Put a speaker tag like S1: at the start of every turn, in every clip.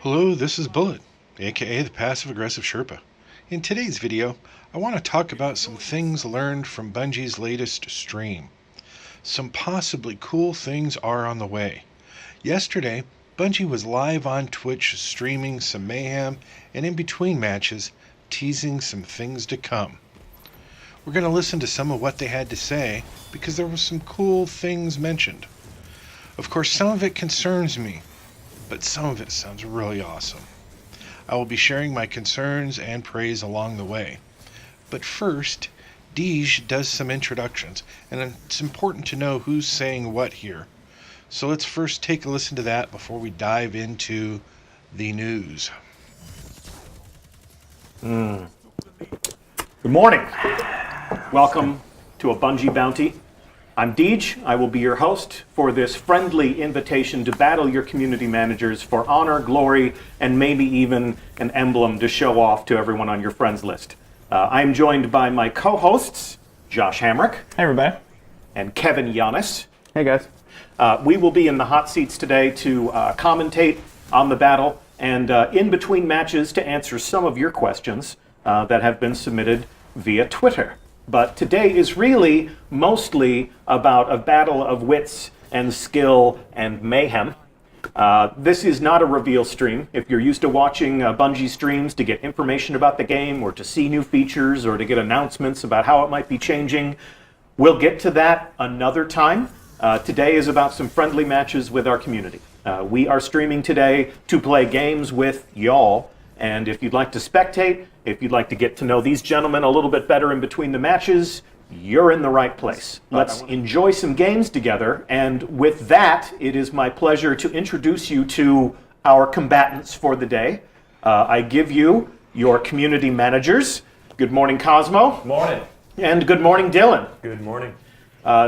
S1: Hello, this is Bullet, aka the Passive Aggressive Sherpa. In today's video, I want to talk about some things learned from Bungie's latest stream. Some possibly cool things are on the way. Yesterday, Bungie was live on Twitch streaming some Mayhem and in between matches, teasing some things to come. We're going to listen to some of what they had to say because there were some cool things mentioned. Of course, some of it concerns me, but some of it sounds really awesome. I will be sharing my concerns and praise along the way. But first, Deej does some introductions, and it's important to know who's saying what here. So let's first take a listen to that before we dive into the news.
S2: Good morning. Welcome to a Bungie bounty. I'm Deej. I will be your host for this friendly invitation to battle your community managers for honor, glory, and maybe even an emblem to show off to everyone on your friends list. I'm joined by my co-hosts, Josh Hamrick.
S3: Hey, everybody.
S2: And Kevin Yanis.
S3: Hey, guys.
S2: We will be in the hot seats today to commentate on the battle and in between matches to answer some of your questions that have been submitted via Twitter. But today is really mostly about a battle of wits and skill and mayhem. This is not a reveal stream. If you're used to watching Bungie streams to get information about the game or to see new features or to get announcements about how it might be changing, we'll get to that another time. Today is about some friendly matches with our community. We are streaming today to play games with y'all. And if you'd like to spectate, if you'd like to get to know these gentlemen a little bit better in between the matches, you're in the right place. Let's enjoy some games together. And with that, it is my pleasure to introduce you to our combatants for the day. I give you your community managers. Good morning, Cosmo.
S4: Morning.
S2: And good morning, Dylan.
S4: Good morning.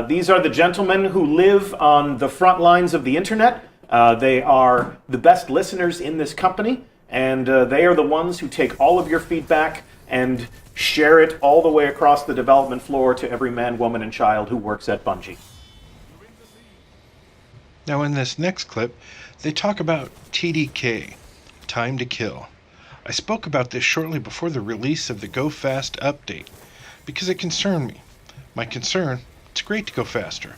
S2: These are the gentlemen who live on the front lines of the internet. They are the best listeners in this company. And they are the ones who take all of your feedback and share it all the way across the development floor to every man, woman, and child who works at Bungie.
S1: Now in this next clip, they talk about TDK, Time to Kill. I spoke about this shortly before the release of the Go Fast update, because it concerned me. My concern, it's great to go faster,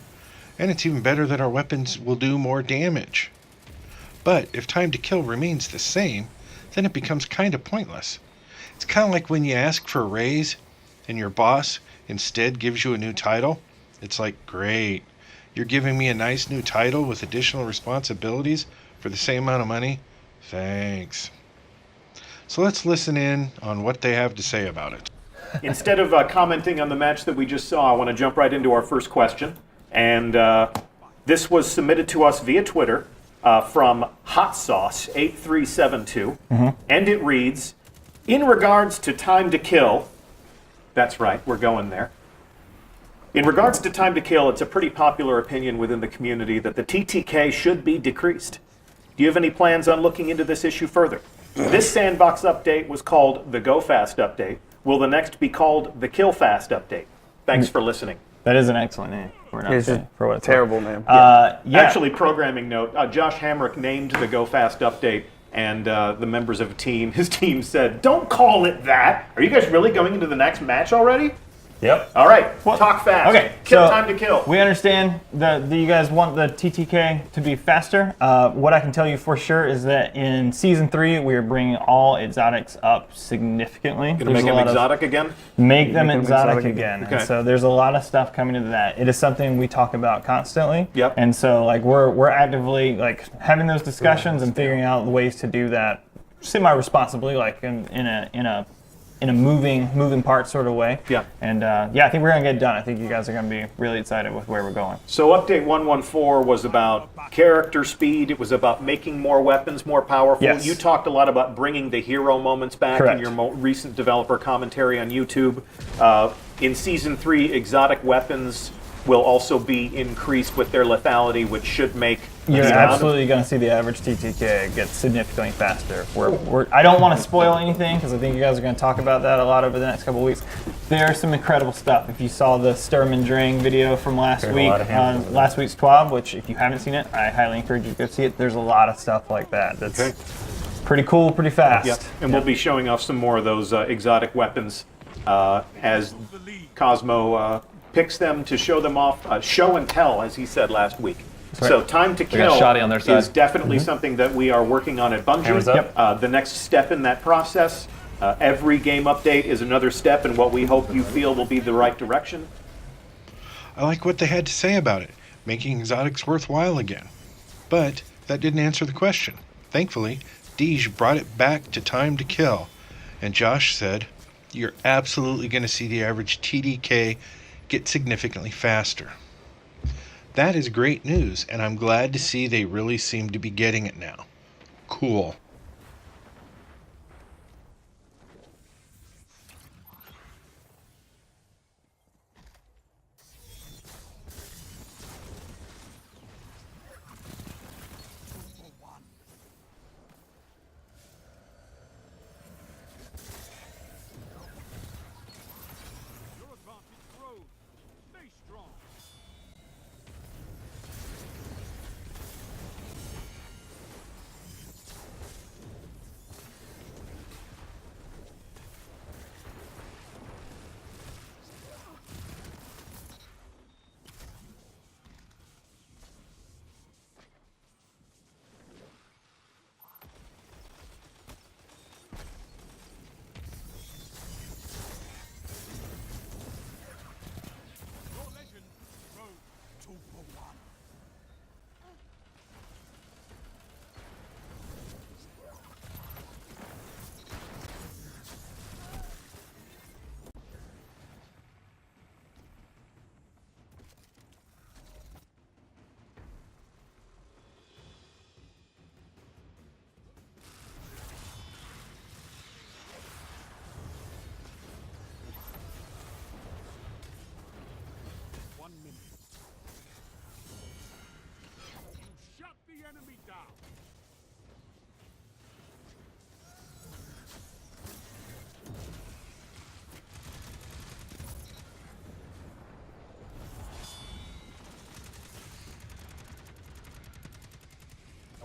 S1: and it's even better that our weapons will do more damage. But if Time to Kill remains the same, then it becomes kind of pointless. It's kind of like when you ask for a raise and your boss instead gives you a new title. It's like, great, you're giving me a nice new title with additional responsibilities for the same amount of money? Thanks. So let's listen in on what they have to say about it.
S2: Instead of commenting on the match that we just saw, I want to jump right into our first question. And this was submitted to us via Twitter. From Hot Sauce 8372, and it reads, in regards to Time to Kill, that's right, we're going there. In regards to Time to Kill, it's a pretty popular opinion within the community that the TTK should be decreased. Do you have any plans on looking into this issue further? This sandbox update was called the Go Fast update. Will the next be called the Kill Fast update? Thanks for listening.
S3: That is an excellent name.
S4: It's a
S3: for what it's
S4: terrible name.
S3: Yeah.
S2: Actually, programming note, Josh Hamrick named the Go Fast update, and the members of his team said, don't call it that. Are you guys really going into the next match already?
S3: Yep.
S2: All right, talk fast.
S3: Okay,
S2: Kill
S3: so
S2: Time to Kill.
S3: We understand that you guys want the TTK to be faster. What I can tell you for sure is that in Season 3, we are bringing all exotics up significantly.
S2: Gonna make them exotic again?
S3: Make them exotic again.
S2: Okay.
S3: And so there's a lot of stuff coming into that. It is something we talk about constantly.
S2: Yep.
S3: And so like we're actively like having those discussions and figuring out ways to do that semi-responsibly, like in a moving part sort of way.
S2: Yeah.
S3: And I think we're gonna get it done. I think you guys are gonna be really excited with where we're going.
S2: So update 114 was about character speed. It was about making more weapons more powerful.
S3: Yes.
S2: You talked a lot about bringing the hero moments back
S3: Correct.
S2: in your recent developer commentary on YouTube. In Season 3, exotic weapons will also be increased with their lethality, which should make
S3: You're absolutely going to see the average TTK get significantly faster. I don't want to spoil anything because I think you guys are going to talk about that a lot over the next couple of weeks. There's some incredible stuff. If you saw the Sturm and Drang video from last week on last week's TWAB, which if you haven't seen it, I highly encourage you to go see it. There's a lot of stuff like that. pretty cool, pretty fast.
S2: Yep. And we'll be showing off some more of those exotic weapons as Cosmo picks them to show them off. Show and tell, as he said last week.
S3: Right.
S2: So time to kill
S4: Shoddy on their side.
S2: is definitely something that we are working on at Bungie.
S4: Cameras up.
S2: The next step in that process. Every game update is another step in what we hope you feel will be the right direction.
S1: I like what they had to say about it, making exotics worthwhile again. But that didn't answer the question. Thankfully, Deej brought it back to time to kill, and Josh said, "You're absolutely going to see the average TDK get significantly faster." That is great news, and I'm glad to see they really seem to be getting it now. Cool.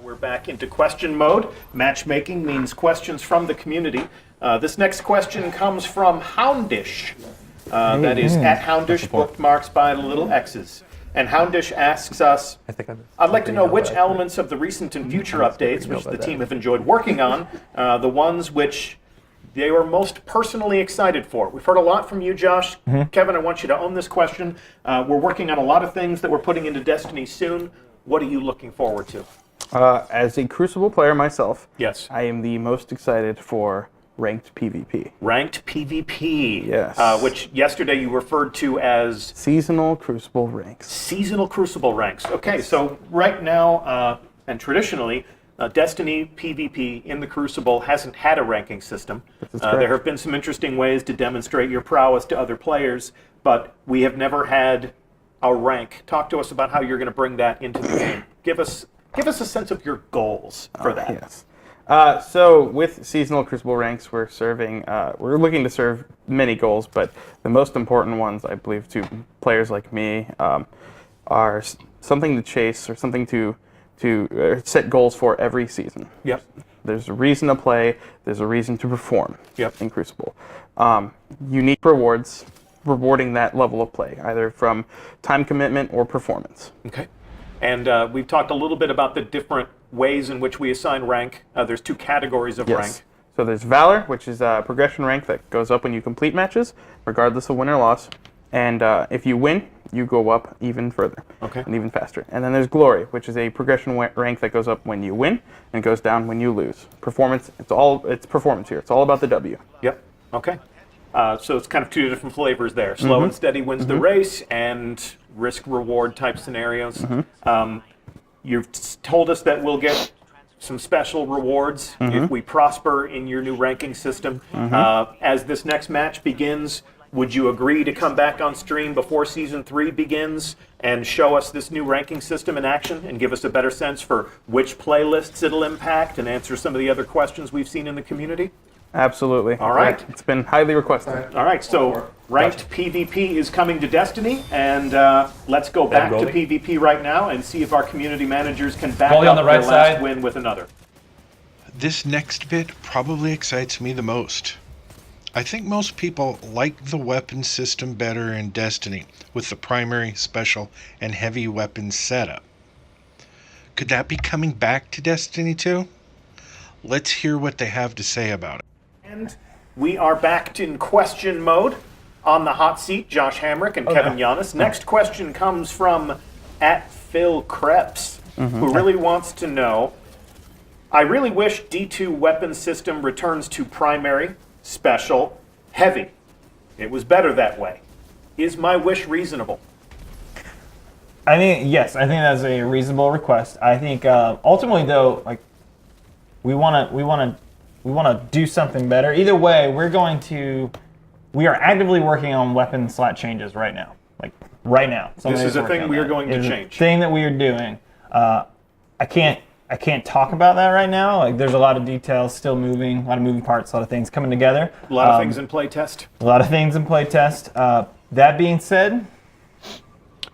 S2: We're back into question mode. Matchmaking means questions from the community. This next question comes from Houndish. That is at Houndish, bookmarks by the little X's. And Houndish asks us, I'd like to know which elements of the recent and future updates, which the team have enjoyed working on, the ones which they were most personally excited for. We've heard a lot from you, Josh. Kevin, I want you to own this question. We're working on a lot of things that we're putting into Destiny soon. What are you looking forward to?
S5: As a Crucible player myself,
S2: Yes.
S5: I am the most excited for ranked PvP.
S2: Ranked PvP.
S5: Yes.
S2: Which yesterday you referred to as
S5: Seasonal Crucible ranks.
S2: seasonal Crucible ranks. Okay, so right now, and traditionally, Destiny PvP in the Crucible hasn't had a ranking system. There have been some interesting ways to demonstrate your prowess to other players, but we have never had a rank. Talk to us about how you're going to bring that into the game. Give us a sense of your goals for that.
S5: Yes. So with seasonal Crucible ranks, we're looking to serve many goals, but the most important ones, I believe, to players like me, are something to chase or something to set goals for every season.
S2: Yep.
S5: There's a reason to play. There's a reason to perform.
S2: Yep.
S5: In Crucible. Unique rewards, rewarding that level of play, either from time commitment or performance.
S2: Okay. And we've talked a little bit about the different ways in which we assign rank. There's two categories of rank.
S5: So there's Valor, which is a progression rank that goes up when you complete matches, regardless of win or loss. And if you win, you go up even further, and even faster. And then there's Glory, which is a progression rank that goes up when you win and goes down when you lose. Performance, it's performance here. It's all about the W.
S2: Yep. Okay. So it's kind of two different flavors there. Slow and steady wins the race, and risk-reward type scenarios. You've told us that we'll get some special rewards if we prosper in your new ranking system. As this next match begins, would you agree to come back on stream before Season 3 begins and show us this new ranking system in action and give us a better sense for which playlists it'll impact and answer some of the other questions we've seen in the community?
S5: Absolutely.
S2: All right.
S5: It's been highly requested.
S2: All right, so ranked PvP is coming to Destiny, and let's go back to PvP right now and see if our community managers can back
S4: Goalie
S2: up
S4: on the right
S2: their last
S4: side.
S2: win with another.
S1: This next bit probably excites me the most. I think most people like the weapon system better in Destiny with the primary, special, and heavy weapons setup. Could that be coming back to Destiny 2? Let's hear what they have to say about it.
S2: And we are back in question mode. On the hot seat, Josh Hamrick and Kevin Giannis. Next question comes from @PhilKrebs, who really wants to know, I really wish D2 weapon system returns to primary, special, heavy. It was better that way. Is my wish reasonable?
S3: I think yes. I think that's a reasonable request. I think ultimately, though, like we want to do something better. Either way, we are actively working on weapon slot changes right now. Like right now.
S2: This is a thing we are going to change.
S3: Thing that we are doing. I can't talk about that right now. Like there's a lot of details still moving, a lot of moving parts, a lot of things coming together.
S2: A lot of things in playtest.
S3: A lot of things in playtest. That being said,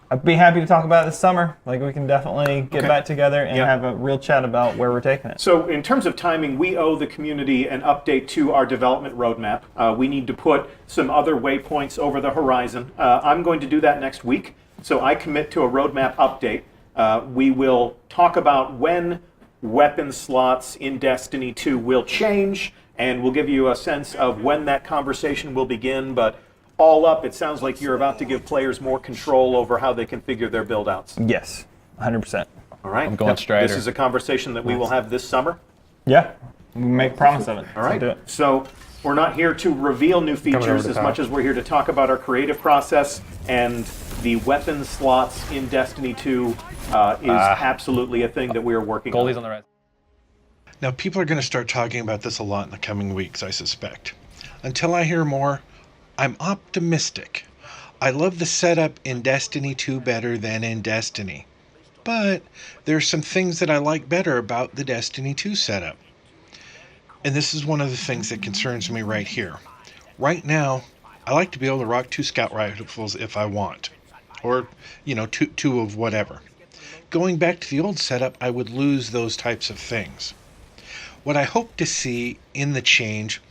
S3: I'd be happy to talk about it this summer. Like we can definitely get back together and have a real chat about where we're taking it.
S2: So in terms of timing, we owe the community an update to our development roadmap. We need to put some other waypoints over the horizon. I'm going to do that next week. So I commit to a roadmap update. We will talk about when weapon slots in Destiny 2 will change, and we'll give you a sense of when that conversation will begin. But all up, it sounds like you're about to give players more control over how they configure their build-outs.
S3: Yes, 100%.
S2: All right.
S4: I'm going Strider.
S2: This is a conversation that we will have this summer.
S3: Yeah, we make a promise of it.
S2: All right.
S3: So do it.
S2: So we're not here to reveal new features as much as we're here to talk about our creative process, and the weapon slots in Destiny 2 is absolutely a thing that we are working on.
S4: Goalies on the right.
S1: Now, people are going to start talking about this a lot in the coming weeks, I suspect. Until I hear more, I'm optimistic. I love the setup in Destiny 2 better than in Destiny. But there's some things that I like better about the Destiny 2 setup. And this is one of the things that concerns me right here. Right now, I like to be able to rock 2 scout rifles if I want. Or, two of whatever. Going back to the old setup, I would lose those types of things. What I hope to see in the change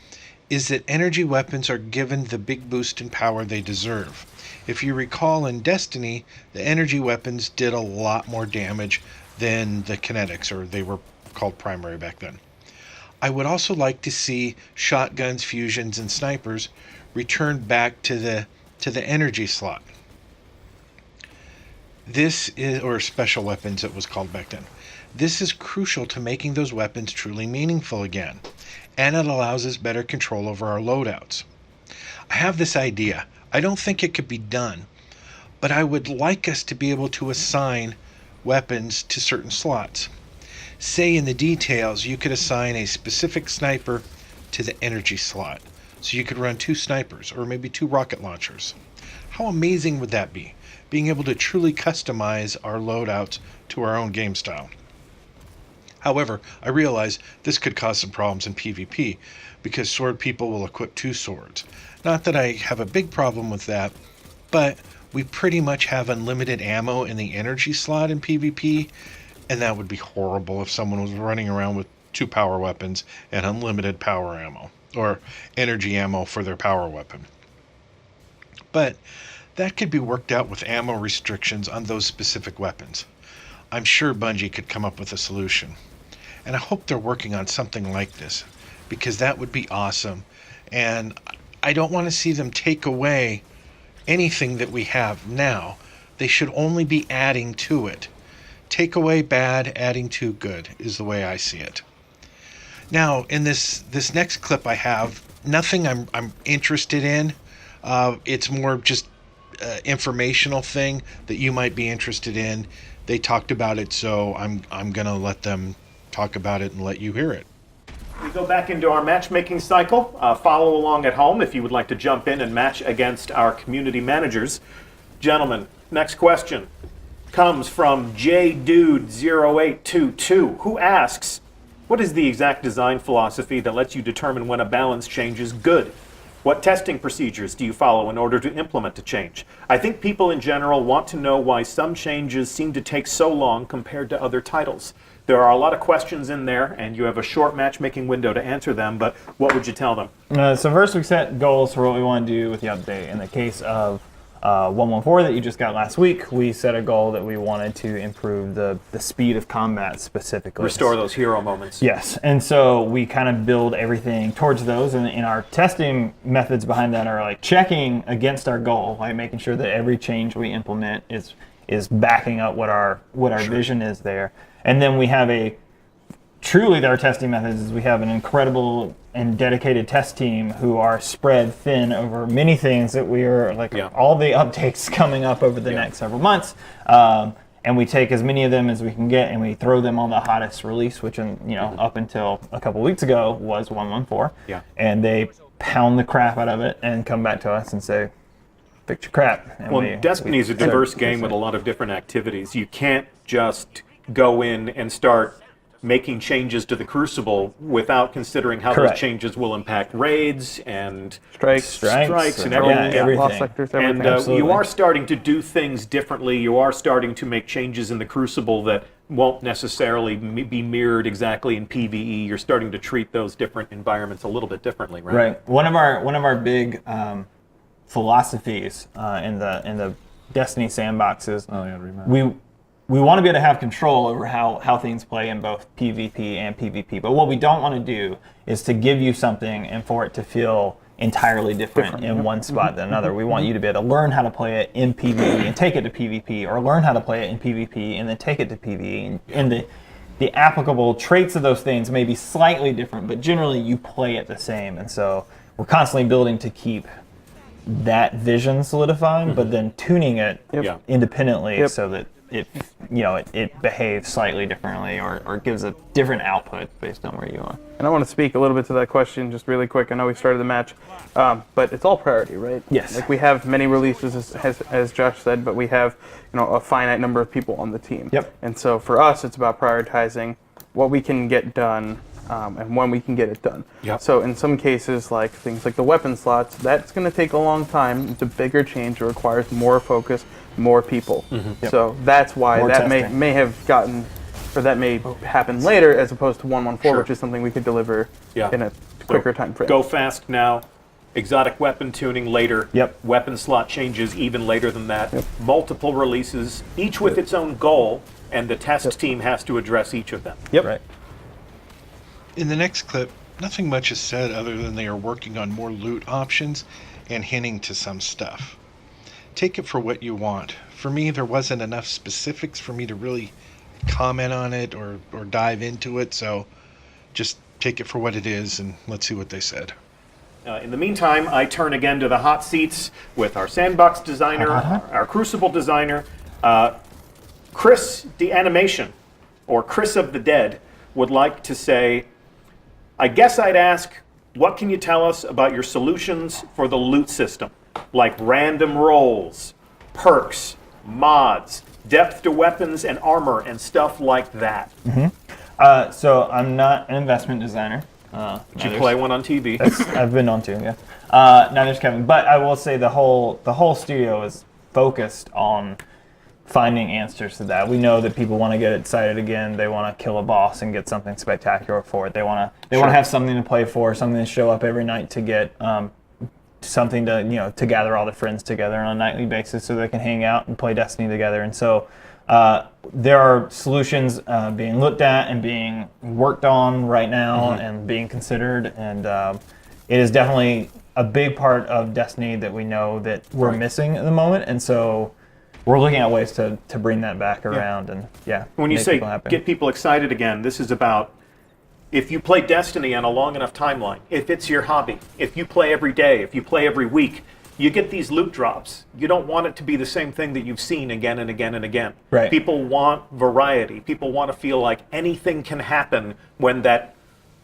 S1: is that energy weapons are given the big boost in power they deserve. If you recall in Destiny, the energy weapons did a lot more damage than the kinetics, or they were called primary back then. I would also like to see shotguns, fusions, and snipers return back to the energy slot. This is, or special weapons it was called back then. This is crucial to making those weapons truly meaningful again, and it allows us better control over our loadouts. I have this idea. I don't think it could be done, but I would like us to be able to assign weapons to certain slots. Say in the details, you could assign a specific sniper to the energy slot, so you could run 2 snipers, or maybe 2 rocket launchers. How amazing would that be? Being able to truly customize our loadouts to our own game style. However, I realize this could cause some problems in PvP, because sword people will equip 2 swords. Not that I have a big problem with that, but we pretty much have unlimited ammo in the energy slot in PvP, and that would be horrible if someone was running around with 2 power weapons and unlimited power ammo, or energy ammo for their power weapon. But that could be worked out with ammo restrictions on those specific weapons. I'm sure Bungie could come up with a solution. And I hope they're working on something like this, because that would be awesome. And I don't want to see them take away anything that we have now. They should only be adding to it. Take away bad, adding to good is the way I see it. Now, in this next clip I have, nothing I'm interested in. It's more just informational thing that you might be interested in. They talked about it, so I'm gonna let them talk about it and let you hear it.
S2: We go back into our matchmaking cycle. Follow along at home if you would like to jump in and match against our community managers. Gentlemen, next question comes from JDude0822, who asks, what is the exact design philosophy that lets you determine when a balance change is good? What testing procedures do you follow in order to implement a change? I think people in general want to know why some changes seem to take so long compared to other titles. There are a lot of questions in there, and you have a short matchmaking window to answer them, but what would you tell them?
S3: So first we set goals for what we want to do with the update. In the case of 114 that you just got last week, we set a goal that we wanted to improve the speed of combat specifically.
S2: Restore those hero moments.
S3: Yes, and so we kind of build everything towards those, and in our testing methods behind that are like checking against our goal, like making sure that every change we implement is backing up what our vision is there. And then we have our testing methods is we have an incredible and dedicated test team who are spread thin over many things that we are all the updates coming up over the next several months. And we take as many of them as we can get, and we throw them on the hottest release, which up until a couple weeks ago was 114.
S2: Yeah.
S3: And they pound the crap out of it and come back to us and say, fix your crap. And
S2: Destiny is a diverse game with a lot of different activities. You can't just go in and start making changes to the Crucible without considering how those changes will impact raids and
S3: strikes
S2: and everything.
S5: Lost sectors, everything.
S2: And you are starting to do things differently. You are starting to make changes in the Crucible that won't necessarily be mirrored exactly in PvE. You're starting to treat those different environments a little bit differently, right?
S3: Right. One of our big philosophies in the Destiny sandboxes. We want to be able to have control over how things play in both PvP and PvP. But what we don't want to do is to give you something and for it to feel entirely different in one spot than another. We want you to be able to learn how to play it in PvE and take it to PvP, or learn how to play it in PvP and then take it to PvE. And the applicable traits of those things may be slightly different, but generally you play it the same. And so we're constantly building to keep that vision solidified, but then tuning it independently so that it behaves slightly differently or gives a different output based on where you are.
S5: And I want to speak a little bit to that question just really quick. I know we started the match, but it's all priority, right?
S3: Yes.
S5: Like we have many releases, as Josh said, but we have a finite number of people on the team.
S3: Yep.
S5: And so for us, it's about prioritizing what we can get done and when we can get it done.
S2: Yep.
S5: So in some cases, like things like the weapon slots, that's going to take a long time. It's a bigger change. It requires more focus, more people.
S3: Yep.
S5: So that's why
S3: More
S5: that
S3: testing.
S5: may happen later as opposed to 114,
S2: Sure.
S5: which is something we could deliver in a quicker time frame.
S2: Go fast now. Exotic weapon tuning later.
S3: Yep.
S2: Weapon slot changes even later than that. Multiple releases, each with its own goal, and the test team has to address each of them.
S3: Yep. Right.
S1: In the next clip, nothing much is said other than they are working on more loot options and hinting to some stuff. Take it for what you want. For me, there wasn't enough specifics for me to really comment on it or dive into it, so just take it for what it is and let's see what they said.
S2: In the meantime, I turn again to the hot seats with our sandbox designer, our Crucible designer. Chris, the animation, or Chris of the Dead, would like to say, I guess I'd ask, what can you tell us about your solutions for the loot system? Like random rolls, perks, mods, depth to weapons and armor, and stuff like that.
S3: So I'm not an investment designer.
S2: Did you play one on TV?
S3: I've been on two, yeah. Now there's Kevin, but I will say the whole studio is focused on finding answers to that. We know that people want to get excited again. They want to kill a boss and get something spectacular for it. They want to have something to play for, something to show up every night to get something to to gather all the friends together on a nightly basis so they can hang out and play Destiny together. And so there are solutions being looked at and being worked on right now and being considered, and it is definitely a big part of Destiny that we know that we're missing at the moment, and so we're looking at ways to bring that back around and
S2: when you
S3: make
S2: say
S3: people happy.
S2: get people excited again, this is about if you play Destiny on a long enough timeline, if it's your hobby, if you play every day, if you play every week, you get these loot drops. You don't want it to be the same thing that you've seen again and again and again.
S3: Right.
S2: People want variety. People want to feel like anything can happen when that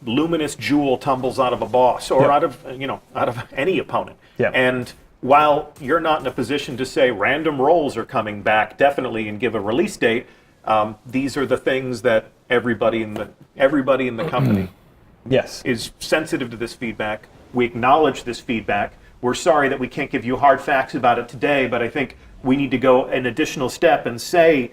S2: luminous jewel tumbles out of a boss or out of any opponent.
S3: Yep.
S2: And while you're not in a position to say random rolls are coming back definitely and give a release date, these are the things that everybody in the company is sensitive to this feedback. We acknowledge this feedback. We're sorry that we can't give you hard facts about it today, but I think we need to go an additional step and say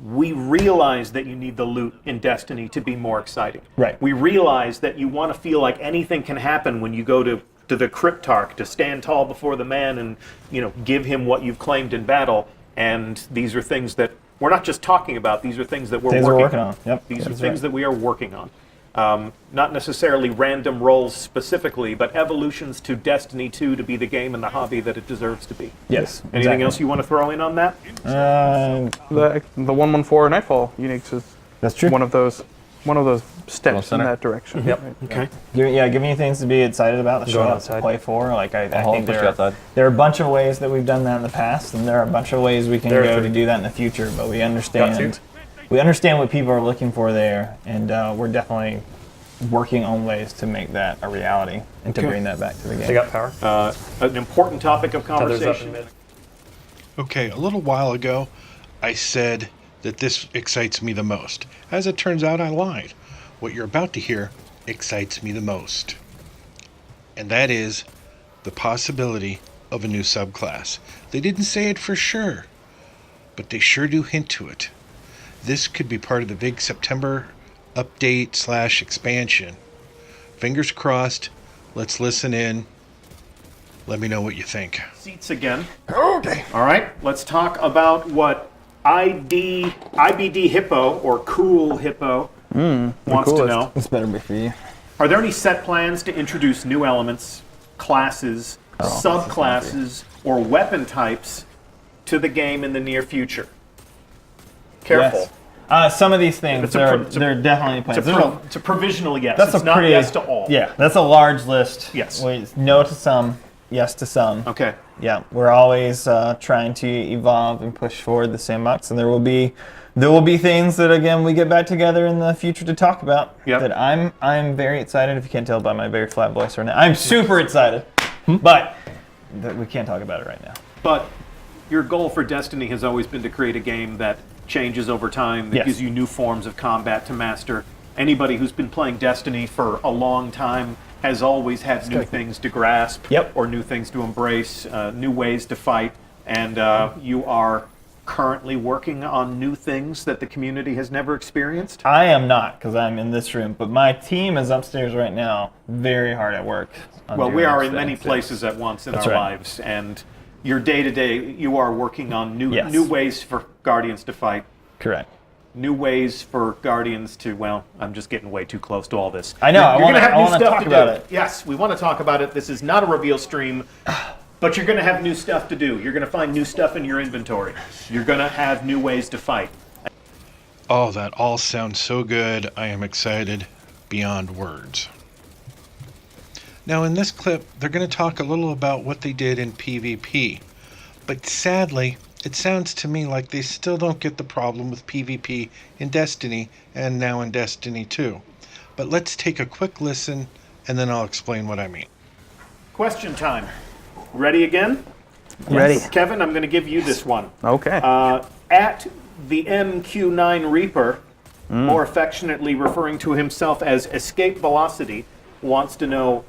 S2: we realize that you need the loot in Destiny to be more exciting.
S3: Right.
S2: We realize that you want to feel like anything can happen when you go to the Cryptarch to stand tall before the man and, give him what you've claimed in battle. And these are things that we're not just talking about. These are things that we're working on.
S3: Yep.
S2: These are things that we are working on. Not necessarily random roles specifically, but evolutions to Destiny 2 to be the game and the hobby that it deserves to be.
S3: Yes.
S2: Anything else you want to throw in on that?
S5: The 114 Nightfall Unix is
S3: That's true.
S5: one of those steps in that direction.
S3: Yep.
S2: Okay.
S3: Give me things to be excited about. The show up to play for. Like I think there are a bunch of ways that we've done that in the past, and there are a bunch of ways we can go to do that in the future. But we understand what people are looking for there, and we're definitely working on ways to make that a reality and to bring that back to the game.
S4: They got power.
S2: An important topic of conversation.
S1: Okay, a little while ago, I said that this excites me the most. As it turns out, I lied. What you're about to hear excites me the most. And that is the possibility of a new subclass. They didn't say it for sure, but they sure do hint to it. This could be part of the big September update/expansion. Fingers crossed. Let's listen in. Let me know what you think.
S2: Seats again.
S5: Okay.
S2: All right, let's talk about what IBD Hippo, or Cool Hippo, wants to know.
S3: This better be for you.
S2: Are there any set plans to introduce new elements, classes, subclasses, or weapon types to the game in the near future? Careful.
S3: Yes. Some of these things, they're definitely plans.
S2: It's a provisional yes.
S3: That's
S2: it's not yes to all.
S3: Yeah, that's a large list.
S2: Yes.
S3: No to some, yes to some.
S2: Okay.
S3: Yeah, we're always trying to evolve and push forward the sandbox, and there will be things that again we get back together in the future to talk about.
S2: Yep.
S3: That I'm very excited. If you can't tell by my very flat voice right now, I'm super excited. But we can't talk about it right now.
S2: But your goal for Destiny has always been to create a game that changes over time, that gives you new forms of combat to master. Anybody who's been playing Destiny for a long time has always had new things to grasp, or new things to embrace, new ways to fight, and you are currently working on new things that the community has never experienced?
S3: I am not, because I'm in this room, but my team is upstairs right now, very hard at work.
S2: Well, we are in many places at once in our lives, and your day-to-day, you are working on new ways for Guardians to fight.
S3: Correct.
S2: New ways for Guardians to, well, I'm just getting way too close to all this.
S3: I know, I
S2: You're going to have new
S3: wanna
S2: stuff
S3: talk
S2: to
S3: about
S2: do.
S3: it.
S2: Yes, we want to talk about it. This is not a reveal stream, but you're going to have new stuff to do. You're going to find new stuff in your inventory. You're going to have new ways to fight.
S1: Oh, that all sounds so good. I am excited beyond words. Now in this clip, they're going to talk a little about what they did in PvP. But sadly, it sounds to me like they still don't get the problem with PvP in Destiny and now in Destiny 2. But let's take a quick listen and then I'll explain what I mean.
S2: Question time. Ready again?
S5: Ready.
S2: Kevin, I'm going to give you this one.
S5: Okay.
S2: At the MQ9 Reaper, more affectionately referring to himself as Escape Velocity, wants to know,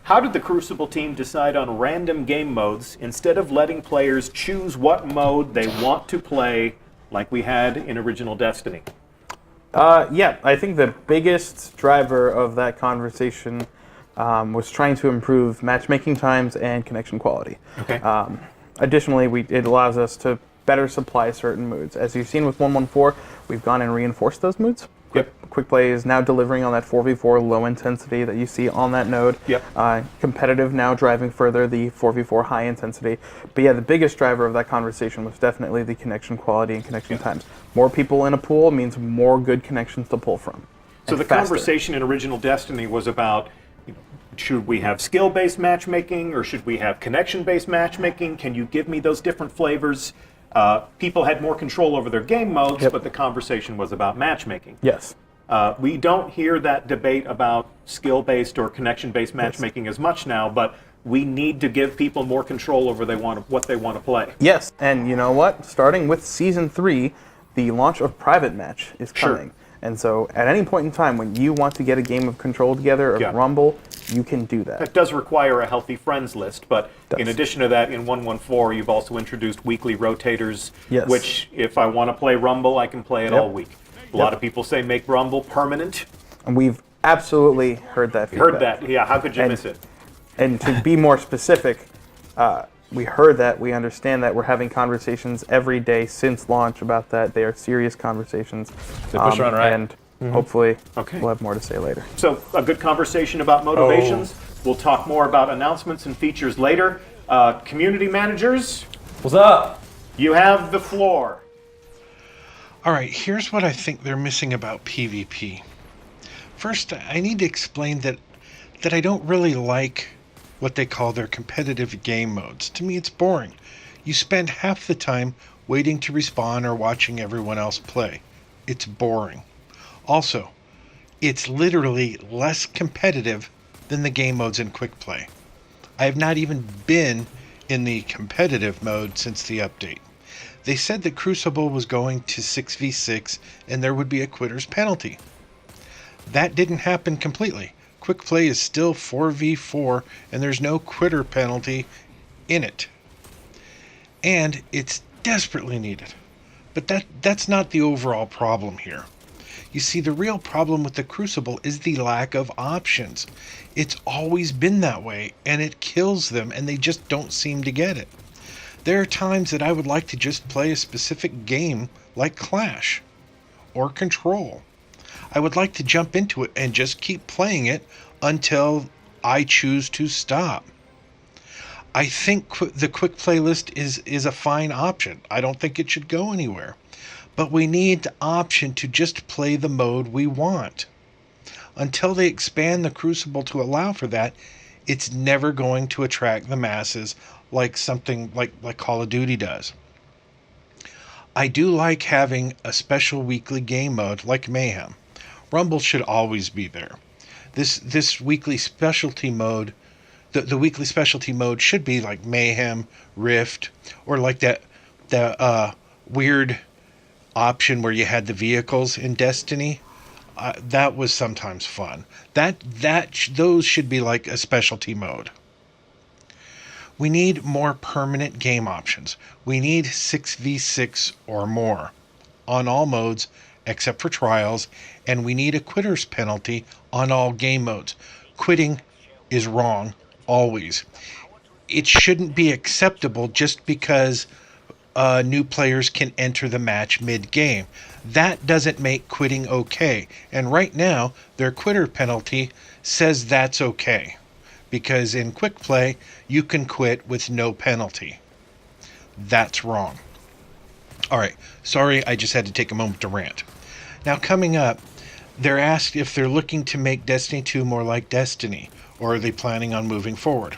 S2: how did the Crucible team decide on random game modes instead of letting players choose what mode they want to play like we had in original Destiny?
S5: Yeah, I think the biggest driver of that conversation was trying to improve matchmaking times and connection quality.
S2: Okay.
S5: Additionally, it allows us to better supply certain moods. As you've seen with 114, we've gone and reinforced those moods. Quick Play is now delivering on that 4v4 low intensity that you see on that node. Competitive now driving further the 4v4 high intensity. But yeah, the biggest driver of that conversation was definitely the connection quality and connection times. More people in a pool means more good connections to pull from.
S2: So the conversation in original Destiny was about, should we have skill-based matchmaking or should we have connection-based matchmaking? Can you give me those different flavors? People had more control over their game modes, but the conversation was about matchmaking.
S5: Yes.
S2: We don't hear that debate about skill-based or connection-based matchmaking as much now, but we need to give people more control over what they want to play.
S5: Yes, and you know what? Starting with Season 3, the launch of Private Match is coming. And so at any point in time when you want to get a game of Control together, or Rumble, you can do that.
S2: That does require a healthy friends list, but in addition to that, in 1.1.4, you've also introduced weekly rotators, which if I want to play Rumble, I can play it all week. A lot of people say make Rumble permanent.
S5: And we've absolutely heard that feedback.
S2: Heard that, yeah. How could you miss it?
S5: And to be more specific, we heard that, we understand that, we're having conversations every day since launch about that. They are serious conversations.
S3: They push on right.
S5: And hopefully we'll have more to say later.
S2: So a good conversation about motivations. We'll talk more about announcements and features later. Community managers,
S3: what's up?
S2: You have the floor.
S1: All right, here's what I think they're missing about PvP. First, I need to explain that I don't really like what they call their competitive game modes. To me, it's boring. You spend half the time waiting to respawn or watching everyone else play. It's boring. Also, it's literally less competitive than the game modes in Quick Play. I have not even been in the competitive mode since the update. They said that Crucible was going to 6v6 and there would be a quitter's penalty. That didn't happen completely. Quick Play is still 4v4 and there's no quitter penalty in it. And it's desperately needed. But that's not the overall problem here. You see, the real problem with the Crucible is the lack of options. It's always been that way, and it kills them, and they just don't seem to get it. There are times that I would like to just play a specific game like Clash or Control. I would like to jump into it and just keep playing it until I choose to stop. I think the quick playlist is a fine option. I don't think it should go anywhere. But we need the option to just play the mode we want. Until they expand the Crucible to allow for that, it's never going to attract the masses like something like Call of Duty does. I do like having a special weekly game mode like Mayhem. Rumble should always be there. This weekly specialty mode, the weekly specialty mode should be like Mayhem, Rift, or like that weird option where you had the vehicles in Destiny. That was sometimes fun. Those should be like a specialty mode. We need more permanent game options. We need 6v6 or more on all modes except for trials, and we need a quitter's penalty on all game modes. Quitting is wrong, always. It shouldn't be acceptable just because new players can enter the match mid-game. That doesn't make quitting okay. And right now, their quitter penalty says that's okay. Because in quick play, you can quit with no penalty. That's wrong. Alright, sorry, I just had to take a moment to rant. Now coming up, they're asked if they're looking to make Destiny 2 more like Destiny, or are they planning on moving forward?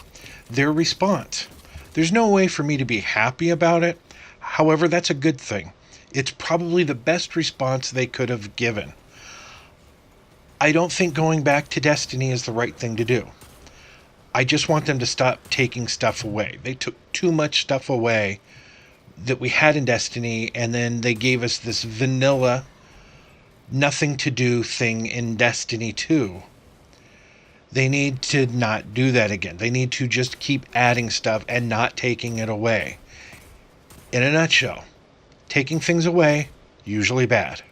S1: Their response: there's no way for me to be happy about it. However, that's a good thing. It's probably the best response they could have given. I don't think going back to Destiny is the right thing to do. I just want them to stop taking stuff away. They took too much stuff away that we had in Destiny, and then they gave us this vanilla, nothing to do thing in Destiny 2. They need to not do that again. They need to just keep adding stuff and not taking it away. In a nutshell, taking things away, usually bad.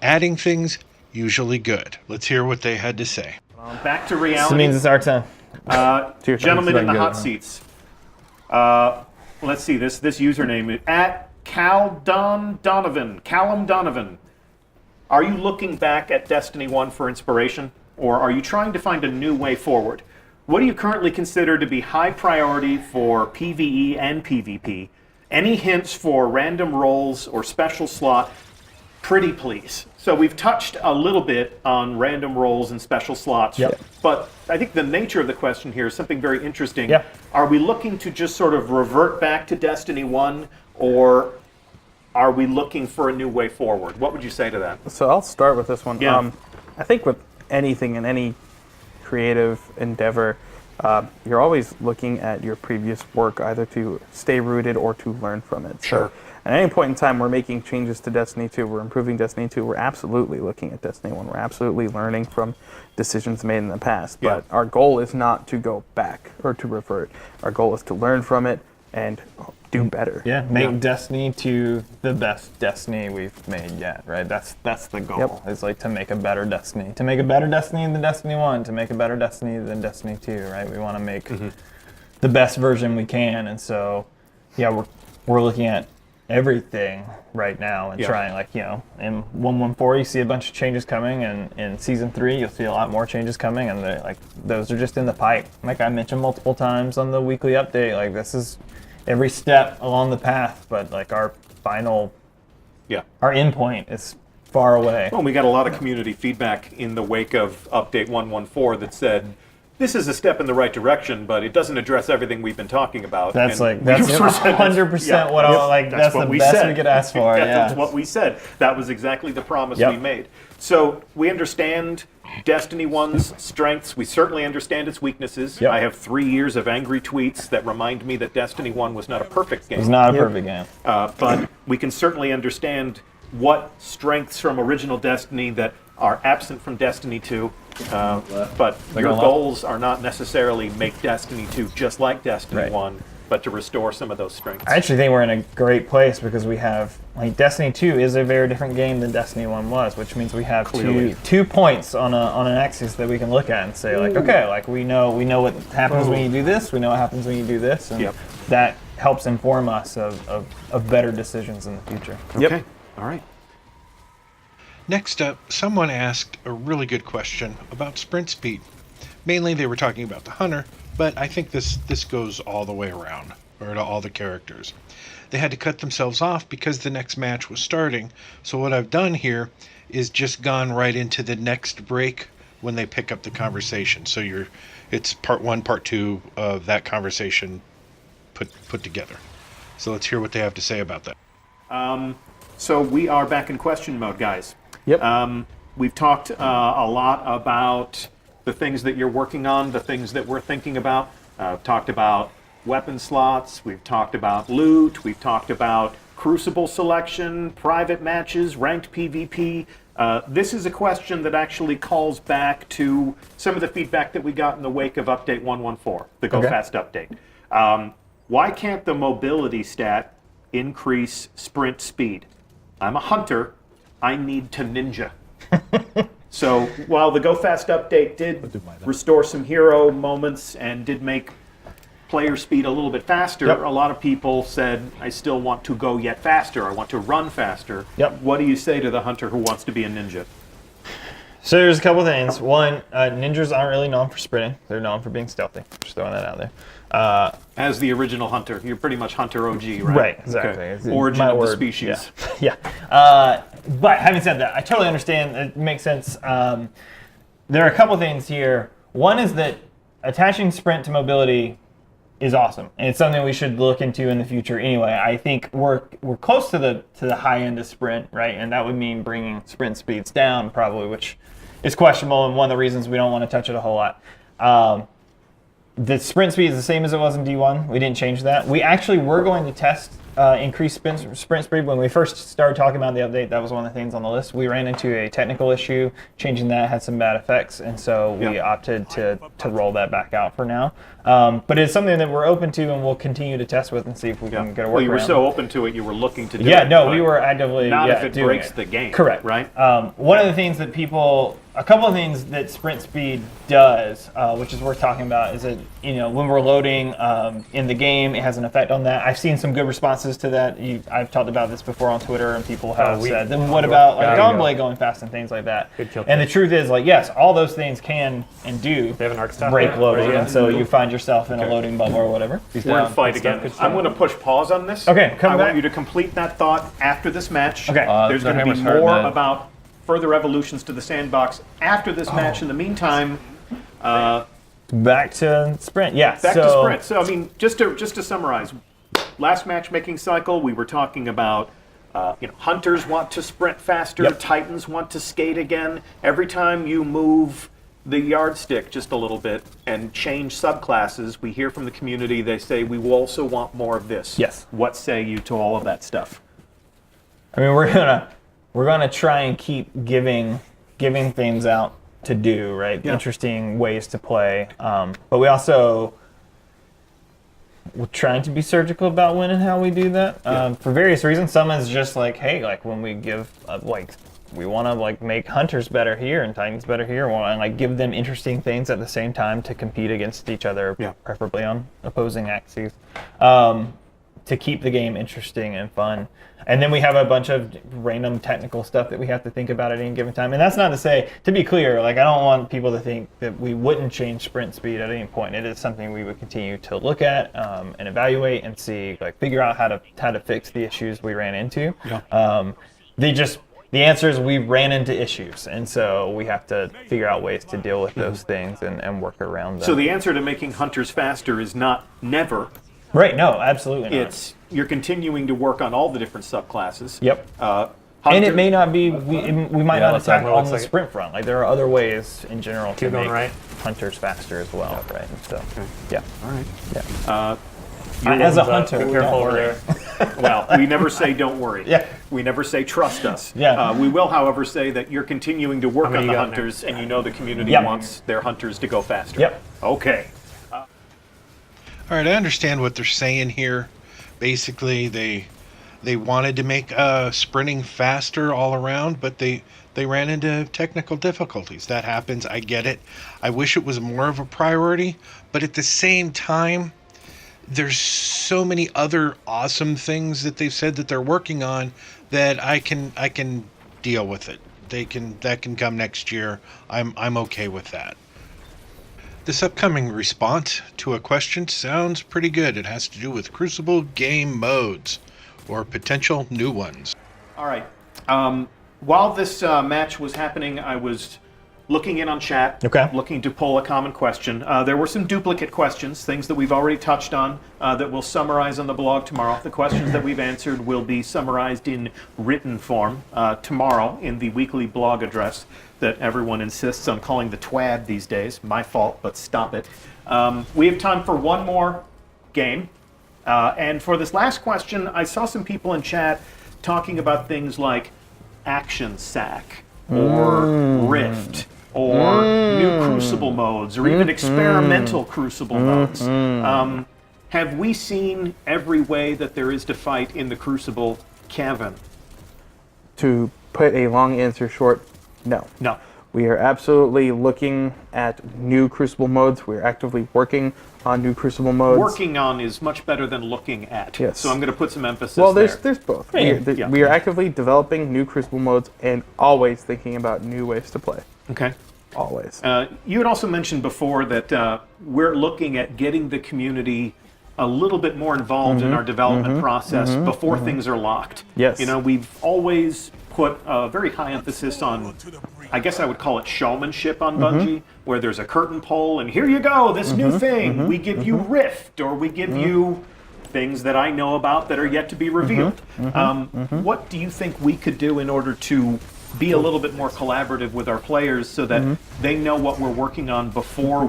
S1: Adding things, usually good. Let's hear what they had to say.
S2: Back to reality.
S3: This means it's our turn.
S2: Gentlemen in the hot seats. Let's see, this username is at Callum Donovan. Are you looking back at Destiny 1 for inspiration, or are you trying to find a new way forward? What do you currently consider to be high priority for PvE and PvP? Any hints for random rolls or special slot? Pretty please. So we've touched a little bit on random rolls and special slots, but I think the nature of the question here is something very interesting. Are we looking to just sort of revert back to Destiny 1, or are we looking for a new way forward? What would you say to that?
S5: So I'll start with this one. I think with anything in any creative endeavor, you're always looking at your previous work either to stay rooted or to learn from it.
S2: Sure.
S5: So at any point in time, we're making changes to Destiny 2, we're improving Destiny 2, we're absolutely looking at Destiny 1, we're absolutely learning from decisions made in the past.
S2: Yeah.
S5: But our goal is not to go back or to revert. Our goal is to learn from it and do better.
S3: Yeah, make Destiny 2 the best Destiny we've made yet, right? That's the goal.
S5: Yep.
S3: It's like to make a better Destiny. To make a better Destiny than Destiny 1, to make a better Destiny than Destiny 2, right? We want to make the best version we can. And so, yeah, we're looking at everything right now and trying, like, in 1.1.4 you see a bunch of changes coming, and in Season 3 you'll see a lot more changes coming, and like those are just in the pipe. Like I mentioned multiple times on the weekly update, like this is every step along the path, but like our final, our endpoint is far away.
S2: Well, we got a lot of community feedback in the wake of Update 1.1.4 that said, this is a step in the right direction, but it doesn't address everything we've been talking about.
S3: That's
S2: And
S3: that's
S2: we just said
S3: 100% what I like. That's the best we could ask for.
S2: That's what we said. That was exactly the promise we made. So we understand Destiny 1's strengths. We certainly understand its weaknesses. I have 3 years of angry tweets that remind me that Destiny 1 was not a perfect game.
S3: It's not a perfect game.
S2: But we can certainly understand what strengths from original Destiny that are absent from Destiny 2. But your goals are not necessarily make Destiny 2 just like Destiny 1, but to restore some of those strengths.
S3: I actually think we're in a great place because we have, like, Destiny 2 is a very different game than Destiny 1 was, which means we have two points on an axis that we can look at and say, like, okay, like we know what happens when you do this, we know what happens when you do this, and that helps inform us of better decisions in the future.
S2: Okay, all right.
S1: Next up, someone asked a really good question about sprint speed. Mainly they were talking about the hunter, but I think this goes all the way around, or to all the characters. They had to cut themselves off because the next match was starting, so what I've done here is just gone right into the next break when they pick up the conversation. So it's part 1, part 2 of that conversation put together. So let's hear what they have to say about that.
S2: So we are back in question mode, guys.
S5: Yep.
S2: We've talked a lot about the things that you're working on, the things that we're thinking about. Talked about weapon slots. We've talked about loot. We've talked about crucible selection, private matches, ranked PvP. This is a question that actually calls back to some of the feedback that we got in the wake of Update 1.1.4, the Go Fast update. Why can't the mobility stat increase sprint speed? I'm a hunter. I need to ninja. So while the Go Fast update did restore some hero moments and did make player speed a little bit faster, a lot of people said, I still want to go yet faster. I want to run faster. What do you say to the hunter who wants to be a ninja?
S3: So there's a couple things. One, ninjas aren't really known for sprinting. They're known for being stealthy. Just throwing that out there.
S2: As the original hunter, you're pretty much Hunter OG, right?
S3: Right, exactly.
S2: Okay. Origin of the species.
S3: Yeah. But having said that, I totally understand. It makes sense. There are a couple things here. One is that attaching sprint to mobility is awesome, and it's something we should look into in the future. Anyway, I think we're close to the high end of sprint, right? And that would mean bringing sprint speeds down, probably, which is questionable, and one of the reasons we don't want to touch it a whole lot. The sprint speed is the same as it was in D1. We didn't change that. We actually were going to test increased sprint speed when we first started talking about the update. That was one of the things on the list. We ran into a technical issue. Changing that had some bad effects, and so we opted to roll that back out for now. But it's something that we're open to, and we'll continue to test with and see if we can get a workaround.
S2: Well, you were so open to it, you were looking to do it.
S3: Yeah, no, we were actively
S2: not if it
S3: doing
S2: breaks
S3: it.
S2: the game.
S3: Correct.
S2: Right?
S3: One of the things that a couple of things that sprint speed does, which is worth talking about, is that when we're loading in the game, it has an effect on that. I've seen some good responses to that. I've talked about this before on Twitter, and people have said, then what about like Dawnblade going fast and things like that? And the truth is, like, yes, all those things can and do break loading, and so you find yourself in a loading bubble or whatever.
S2: We're going to fight again. I'm going to push pause on this.
S3: Okay,
S2: I want you to complete that thought after this match.
S3: Okay.
S2: There's going to be more about further evolutions to the sandbox after this match. In the meantime,
S3: back to sprint. Yeah.
S2: Back to sprint. So I mean, just to summarize, last matchmaking cycle we were talking about. Hunters want to sprint faster. Titans want to skate again. Every time you move the yardstick just a little bit and change subclasses, we hear from the community, they say, we will also want more of this.
S3: Yes.
S2: What say you to all of that stuff?
S3: I mean, we're gonna try and keep giving things out to do, right?
S2: Yeah.
S3: Interesting ways to play. But we're trying to be surgical about when and how we do that. For various reasons. Some is just like, hey, like when we give we want to make hunters better here and titans better here. We want to give them interesting things at the same time to compete against each other, preferably on opposing axes, to keep the game interesting and fun. And then we have a bunch of random technical stuff that we have to think about at any given time. And that's not to say, to be clear, I don't want people to think that we wouldn't change sprint speed at any point. It is something we would continue to look at and evaluate and see, figure out how to fix the issues we ran into. Yeah. The answer is we ran into issues, and so we have to figure out ways to deal with those things and work around them.
S2: So the answer to making hunters faster is not never.
S3: Right, no, absolutely not.
S2: It's you're continuing to work on all the different subclasses.
S3: Yep. And it may not be, we might not attack on the sprint front. There are other ways in general to make hunters faster as well, right? And so, yeah.
S2: All right.
S3: Yeah. As a hunter,
S4: be careful over there.
S2: Well, we never say don't worry.
S3: Yeah.
S2: We never say trust us.
S3: Yeah.
S2: We will, however, say that you're continuing to work on the hunters, and you know the community wants their hunters to go faster.
S3: Yep.
S2: Okay.
S1: All right, I understand what they're saying here. Basically, they wanted to make sprinting faster all around, but they ran into technical difficulties. That happens. I get it. I wish it was more of a priority, but at the same time, there's so many other awesome things that they've said that they're working on that I can deal with it. That can come next year. I'm okay with that. This upcoming response to a question sounds pretty good. It has to do with Crucible game modes or potential new ones.
S2: All right. While this match was happening, I was looking in on chat, looking to pull a common question. There were some duplicate questions, things that we've already touched on that we'll summarize on the blog tomorrow. The questions that we've answered will be summarized in written form tomorrow in the weekly blog address that everyone insists on calling the TWAD these days. My fault, but stop it. We have time for one more game. And for this last question, I saw some people in chat talking about things like Action Sack or Rift or new Crucible modes or even experimental Crucible modes. Have we seen every way that there is to fight in the Crucible, Kevin?
S5: To put a long answer short, no.
S2: No.
S5: We are absolutely looking at new Crucible modes. We're actively working on new Crucible modes.
S2: Working on is much better than looking at.
S5: Yes.
S2: So I'm going to put some emphasis
S5: well,
S2: there.
S5: there's both. We are actively developing new Crucible modes and always thinking about new ways to play.
S2: Okay.
S5: Always.
S2: You had also mentioned before that we're looking at getting the community a little bit more involved in our development process before things are locked.
S5: Yes.
S2: You know, we've always put a very high emphasis on, I guess I would call it showmanship on Bungie, where there's a curtain pole and here you go, this new thing. We give you Rift, or we give you things that I know about that are yet to be revealed. What do you think we could do in order to be a little bit more collaborative with our players so that they know what we're working on before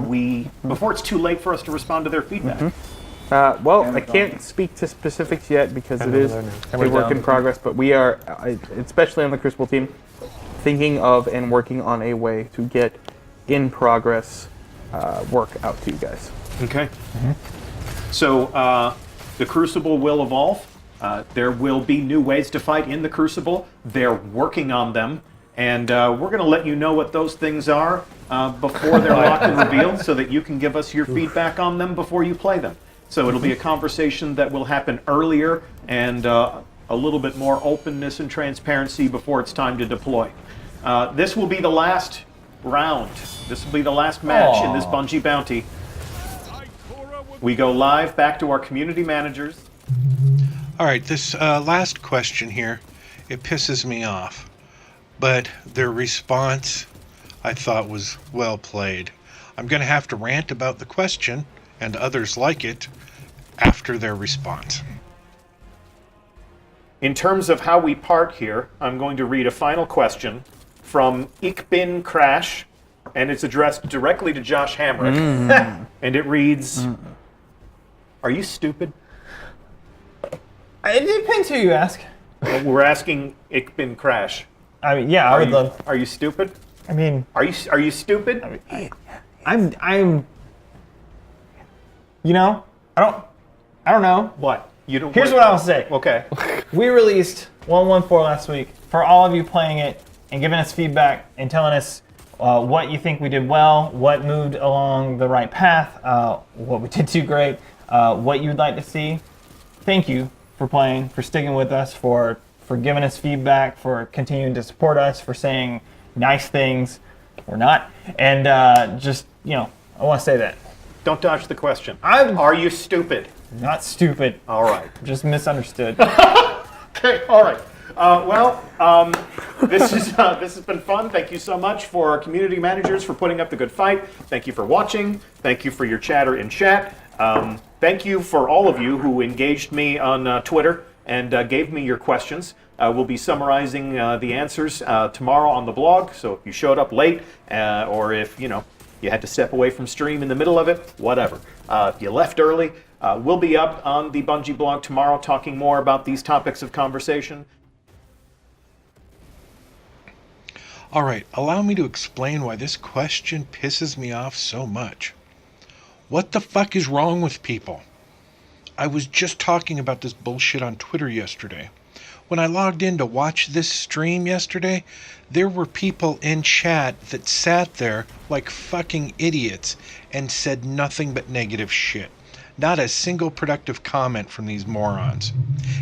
S2: it's too late for us to respond to their feedback?
S5: Well, I can't speak to specifics yet because it is a work in progress, but we are, especially on the Crucible team, thinking of and working on a way to get in progress work out to you guys.
S2: Okay. So the Crucible will evolve. There will be new ways to fight in the Crucible. They're working on them. And we're going to let you know what those things are before they're locked and revealed so that you can give us your feedback on them before you play them. So it'll be a conversation that will happen earlier and a little bit more openness and transparency before it's time to deploy. This will be the last round. This will be the last match in this Bungie bounty. We go live back to our community managers.
S1: All right, this last question here, it pisses me off. But their response, I thought, was well played. I'm going to have to rant about the question, and others like it, after their response.
S2: In terms of how we part here, I'm going to read a final question from Ik Bin Crash, and it's addressed directly to Josh Hamrick. And it reads, "Are you stupid?"
S3: It depends who you ask.
S2: We're asking Ich bin Crash.
S3: I mean, yeah, I would love.
S2: Are you stupid?
S3: I mean,
S2: Are you stupid?
S3: I'm. You know, I don't know.
S2: What? You don't.
S3: Here's what I'll say.
S2: Okay.
S3: We released 114 last week. For all of you playing it and giving us feedback and telling us what you think we did well, what moved along the right path, what we did too great, what you'd like to see. Thank you for playing, for sticking with us, for giving us feedback, for continuing to support us, for saying nice things or not. And just, you know, I want to say that.
S2: Don't dodge the question.
S3: I'm
S2: Are you stupid?
S3: not stupid.
S2: All right.
S3: Just misunderstood.
S2: Okay. All right. This has been fun. Thank you so much for our community managers for putting up the good fight. Thank you for watching. Thank you for your chatter in chat. Thank you for all of you who engaged me on Twitter and gave me your questions. We'll be summarizing the answers tomorrow on the blog. So if you showed up late, or if you had to step away from stream in the middle of it, whatever. If you left early, we'll be up on the Bungie blog tomorrow talking more about these topics of conversation.
S1: All right, allow me to explain why this question pisses me off so much. What the fuck is wrong with people? I was just talking about this bullshit on Twitter yesterday. When I logged in to watch this stream yesterday, there were people in chat that sat there like fucking idiots and said nothing but negative shit. Not a single productive comment from these morons.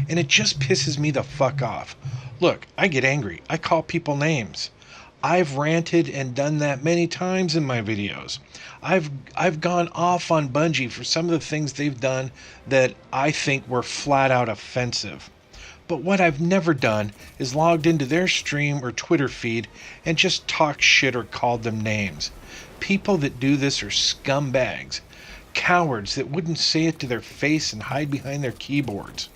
S1: And it just pisses me the fuck off. Look, I get angry. I call people names. I've ranted and done that many times in my videos. I've gone off on Bungie for some of the things they've done that I think were flat out offensive. But what I've never done is logged into their stream or Twitter feed and just talked shit or called them names. People that do this are scumbags. Cowards that wouldn't say it to their face and hide behind their keyboards.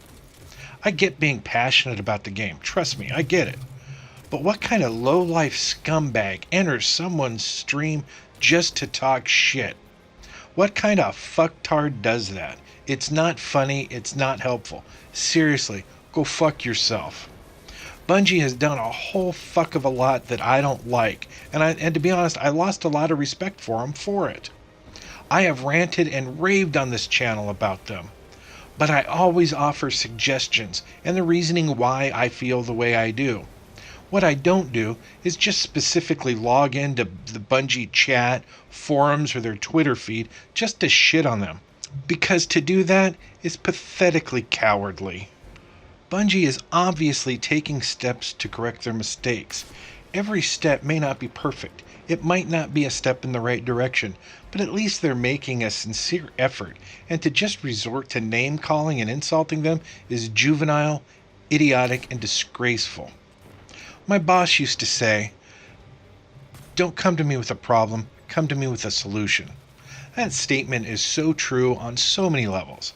S1: I get being passionate about the game. Trust me, I get it. But what kind of low-life scumbag enters someone's stream just to talk shit? What kind of fucktard does that? It's not funny, it's not helpful. Seriously, go fuck yourself. Bungie has done a whole fuck of a lot that I don't like, and to be honest, I lost a lot of respect for them for it. I have ranted and raved on this channel about them, but I always offer suggestions and the reasoning why I feel the way I do. What I don't do is just specifically log into the Bungie chat, forums, or their Twitter feed just to shit on them, because to do that is pathetically cowardly. Bungie is obviously taking steps to correct their mistakes. Every step may not be perfect. It might not be a step in the right direction, but at least they're making a sincere effort, and to just resort to name-calling and insulting them is juvenile, idiotic, and disgraceful. My boss used to say, "Don't come to me with a problem, come to me with a solution." That statement is so true on so many levels.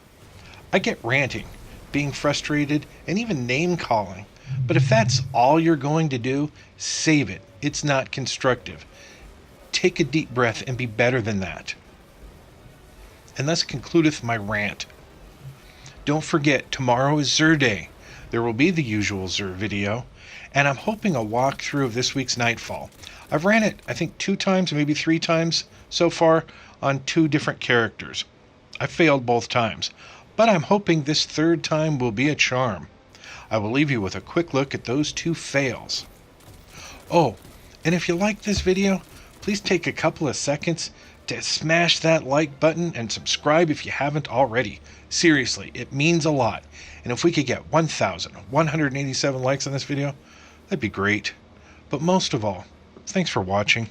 S1: I get ranting, being frustrated, and even name-calling, but if that's all you're going to do, save it. It's not constructive. Take a deep breath and be better than that. And thus concludeth my rant. Don't forget, tomorrow is Xur Day. There will be the usual Xur video, and I'm hoping a walkthrough of this week's Nightfall. I've ran it, I think, 2 times, maybe 3 times so far on 2 different characters. I failed both times, but I'm hoping this 3rd time will be a charm. I will leave you with a quick look at those 2 fails. Oh, and if you like this video, please take a couple of seconds to smash that like button and subscribe if you haven't already. Seriously, it means a lot. And if we could get 1,187 likes on this video, that'd be great. But most of all, thanks for watching.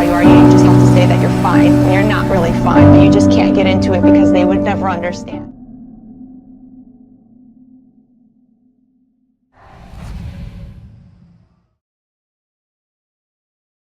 S4: how you are. You just have to say that you're fine when you're not really fine. But you just can't get into it because they would never understand.